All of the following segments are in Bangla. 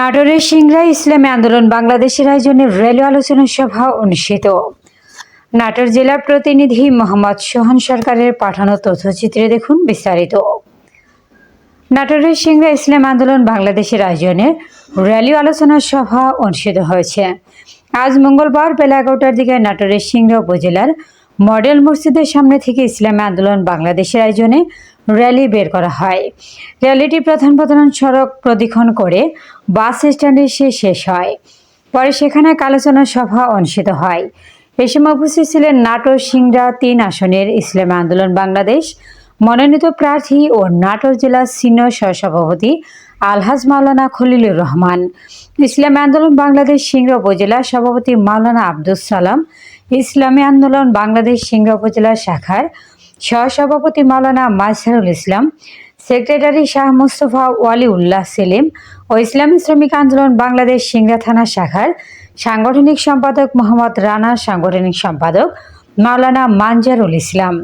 নাটোরের সিংড়ায় ইসলামী আন্দোলন বাংলাদেশের আয়োজনে র্যালি আলোচনা সভা অনুষ্ঠিত। নাটোর জেলার প্রতিনিধি মোহাম্মদ সোহান সরকারের পাঠানো তথ্যচিত্রে দেখুন বিস্তারিত। নাটোরের সিংড়া ইসলামী আন্দোলন বাংলাদেশের আয়োজনে র্যালি আলোচনা সভা অনুষ্ঠিত হয়েছে। আজ মঙ্গলবার বেলা 11টার দিকে নাটোরের সিংড়া উপজেলার মডেল মসজিদের সামনে থেকে ইসলামী আন্দোলন বাংলাদেশের আয়োজনে র্যালি বের করা হয়। র্যালিটি প্রধান সড়ক প্রদক্ষিণ করে বাস স্ট্যান্ডে শেষ হয়। পরে সেখানে এক আলোচনা সভা অনুষ্ঠিত হয়। এ সময় উপস্থিত ছিলেন নাটোর সিংড়া 3 আসনের ইসলামী আন্দোলন বাংলাদেশ মনোনীত প্রার্থী ও নাটোর জেলা সিনিয়র সহসভাপতি আলহাজ মাওলানা খলিলুর রহমান, ইসলামী আন্দোলন বাংলাদেশ সিংড়া উপজেলা সভাপতি মাওলানা আব্দুস সালাম, ইসলামী আন্দোলন বাংলাদেশ সিংড়া উপজেলা শাখার সহসভাপতি মাওলানা মাজহারুল ইসলাম, সেক্রেটারি শাহ মুস্তফা ওয়ালিউল্লাহ সেলিম ও ইসলামী শ্রমিক আন্দোলন বাংলাদেশ সিংড়া থানা শাখার সাংগঠনিক সম্পাদক মোহাম্মদ রানা, সাংগঠনিক সম্পাদক মাওলানা মানজারুল ইসলাম,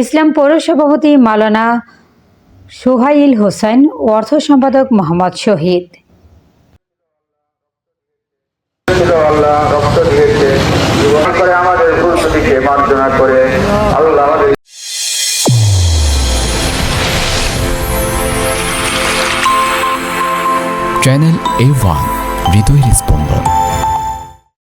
ইসলাম পৌর সভাপতি মাওলানা সুহাইল হোসেন ও অর্থ সম্পাদক মোহাম্মদ শহীদ। চ্যানেল A1 হৃদয়ের স্পন্দন।